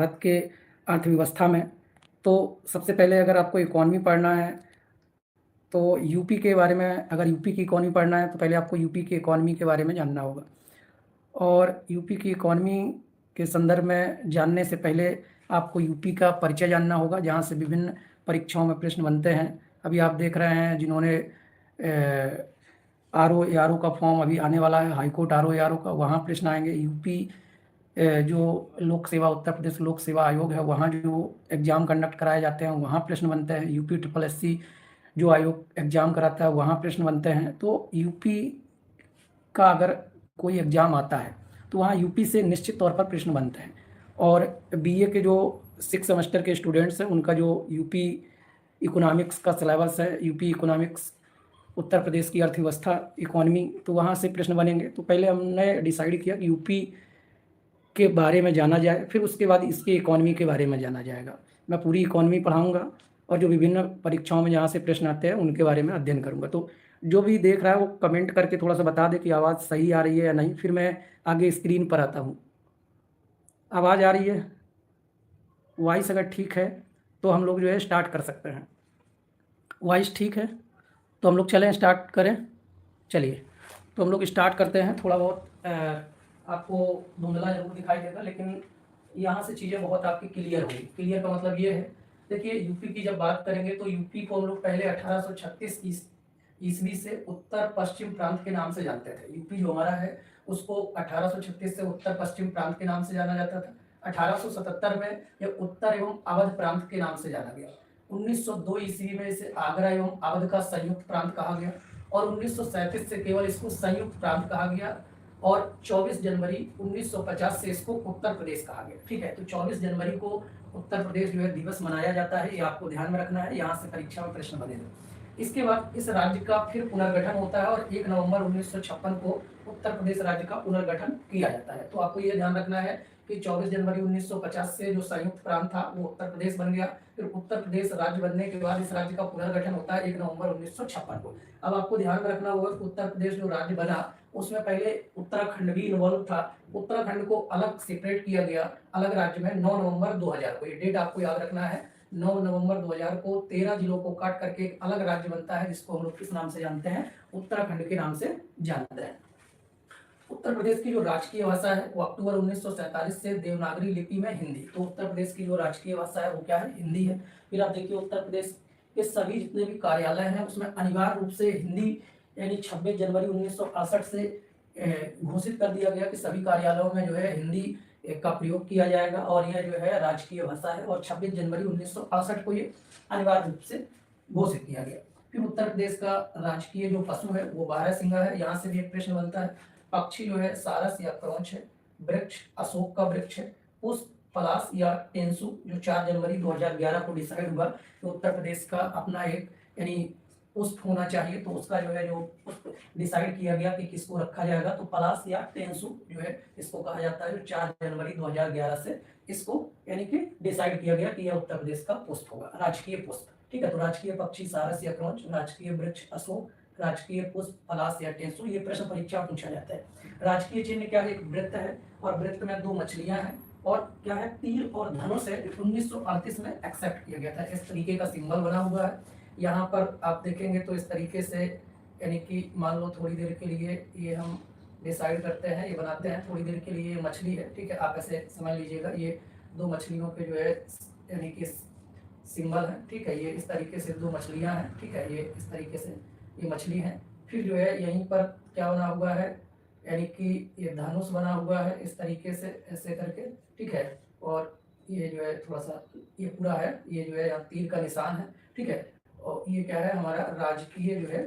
भारत के अर्थव्यवस्था में। तो सबसे पहले अगर आपको इकॉनमी पढ़ना है तो यूपी के बारे में, अगर यूपी की इकॉनमी पढ़ना है तो पहले आपको यूपी की इकॉनमी के बारे में जानना होगा। और यूपी की इकॉनमी के संदर्भ में जानने से पहले आपको यूपी का परिचय जानना होगा, जहाँ से विभिन्न परीक्षाओं में प्रश्न बनते हैं। अभी आप देख रहे हैं जिन्होंने are O A R O का फॉर्म अभी आने वाला है, high court R O A R O का, वहाँ प्रश्न आएंगे। यूपी जो लोक सेवा, उत्तर प्रदेश लोक सेवा आयोग है, वहाँ जो एग्ज़ाम कंडक्ट कराए जाते हैं वहाँ प्रश्न बनते हैं। यूपी ट्रिपल एस सी जो आयोग एग्ज़ाम कराता है वहाँ प्रश्न बनते हैं। तो यूपी का अगर कोई एग्ज़ाम आता है तो वहाँ यूपी से निश्चित तौर पर प्रश्न बनते हैं। और बीए के जो 6 सेमेस्टर के स्टूडेंट्स हैं उनका जो यूपी इकोनॉमिक्स का सिलेबस है, यूपी इकोनॉमिक्स, उत्तर प्रदेश की अर्थव्यवस्था इकोनॉमी, तो वहाँ से प्रश्न बनेंगे। तो पहले हमने डिसाइड किया कि यूपी के बारे में जाना जाए, फिर उसके बाद इसकी इकॉनमी के बारे में जाना जाएगा। मैं पूरी इकॉनमी पढ़ाऊँगा और जो विभिन्न परीक्षाओं में जहाँ से प्रश्न आते हैं उनके बारे में अध्ययन करूँगा। तो जो भी देख रहा है वो कमेंट करके थोड़ा सा बता दे कि आवाज़ सही आ रही है या नहीं, फिर मैं आगे स्क्रीन पर आता हूँ। आवाज़ आ रही है, वॉइस अगर ठीक है तो हम लोग जो है स्टार्ट कर सकते हैं। वॉइस ठीक है तो हम लोग चलें, स्टार्ट करें। चलिए तो हम लोग स्टार्ट करते हैं। थोड़ा बहुत आपको धुंधला जरूर दिखाई देगा, लेकिन यहाँ से चीज़ें बहुत आपकी क्लियर होगी। क्लियर का मतलब ये है, देखिए यूपी की जब बात करेंगे तो यूपी को हम लोग पहले 1836 ईस्वी से उत्तर पश्चिम प्रांत के नाम से जानते थे। यूपी जो हमारा है उसको 1836 से उत्तर पश्चिम प्रांत के नाम से जाना जाता था। 1877 में यह उत्तर एवं अवध प्रांत के नाम से जाना गया। 1902 ईस्वी में इसे आगरा एवं अवध का संयुक्त प्रांत कहा गया और 1937 से केवल इसको संयुक्त प्रांत कहा गया और 24 जनवरी 1950 से इसको उत्तर प्रदेश कहा गया। ठीक है, तो 24 जनवरी को उत्तर प्रदेश जो है दिवस मनाया जाता है, ये आपको ध्यान में रखना है, यहाँ से परीक्षा में प्रश्न बनेगा। इसके बाद इस राज्य का फिर पुनर्गठन होता है और 1 नवंबर 1956 को उत्तर प्रदेश राज्य का पुनर्गठन किया जाता है। तो आपको ये ध्यान रखना है कि 24 जनवरी 1950 से जो संयुक्त प्रांत था वो उत्तर प्रदेश बन गया। फिर उत्तर प्रदेश राज्य बनने के बाद इस राज्य का पुनर्गठन होता है 1 नवंबर 1956 को। अब आपको ध्यान रखना होगा कि उत्तर प्रदेश जो राज्य बना उसमें पहले उत्तराखंड भी इन्वॉल्व था। उत्तराखंड को अलग सेपरेट किया गया अलग राज्य में 9 नवंबर 2000 को। ये डेट आपको याद रखना है, 9 नवंबर 2000 को 13 जिलों को काट करके एक अलग राज्य बनता है जिसको हम लोग किस नाम से जानते हैं, उत्तराखंड के नाम से जानते हैं। उत्तर प्रदेश की जो राजकीय भाषा है वो अक्टूबर 1947 से देवनागरी लिपि में हिंदी। तो उत्तर प्रदेश की जो राजकीय भाषा है वो क्या है, हिंदी है। फिर आप देखिए उत्तर प्रदेश के सभी जितने भी कार्यालय हैं उसमें अनिवार्य रूप से हिंदी, यानी 26 जनवरी 1968 से घोषित कर दिया गया कि सभी कार्यालयों में जो है हिंदी का प्रयोग किया जाएगा और यह जो है राजकीय भाषा है। और 26 जनवरी 1968 को ये अनिवार्य रूप से घोषित किया गया। फिर उत्तर प्रदेश का राजकीय जो पशु है वो बारहसिंगा है। यहाँ से भी एक प्रश्न बनता है। पक्षी जो है सारस या क्रौंच है। वृक्ष अशोक का वृक्ष है। पुष्प पलाश या टेंसु, जो 4 जनवरी 2011 को डिसाइड हुआ कि उत्तर प्रदेश का अपना एक यानी पुष्प होना चाहिए, तो उसका जो है जो पुष्प डिसाइड किया गया कि किसको रखा जाएगा, तो पलाश या टेंसु जो है इसको कहा जाता है, जो 4 जनवरी 2011 से इसको यानी कि डिसाइड किया गया कि यह उत्तर प्रदेश का पुष्प होगा, राजकीय पुष्प। ठीक है, तो राजकीय पक्षी सारस या क्रौंच, राजकीय वृक्ष अशोक, राजकीय पुष्प पलाश या टेंसु। ये प्रश्न परीक्षा में पूछा जाता है। राजकीय चिन्ह क्या है, एक वृत्त है और वृत्त में 2 मछलियां हैं और क्या है, तीर और धनुष है। 1938 में एक्सेप्ट किया गया था। इस तरीके का सिंबल बना हुआ है। यहाँ पर आप देखेंगे तो इस तरीके से, यानी कि मान लो थोड़ी देर के लिए ये हम डिसाइड करते हैं, ये बनाते हैं, थोड़ी देर के लिए ये मछली है। ठीक है, आप ऐसे समझ लीजिएगा, ये 2 मछलियों के जो है यानी कि सिंबल है। ठीक है, ये इस तरीके से 2 मछलियां हैं। ठीक है, ये इस तरीके से ये मछली है। फिर जो है यहीं पर क्या बना हुआ है, यानी कि ये धनुष बना हुआ है इस तरीके से ऐसे करके। ठीक है, और ये जो है थोड़ा सा ये पूरा है, ये जो है यहाँ तीर का निशान है। ठीक है, और ये क्या है, हमारा राजकीय जो है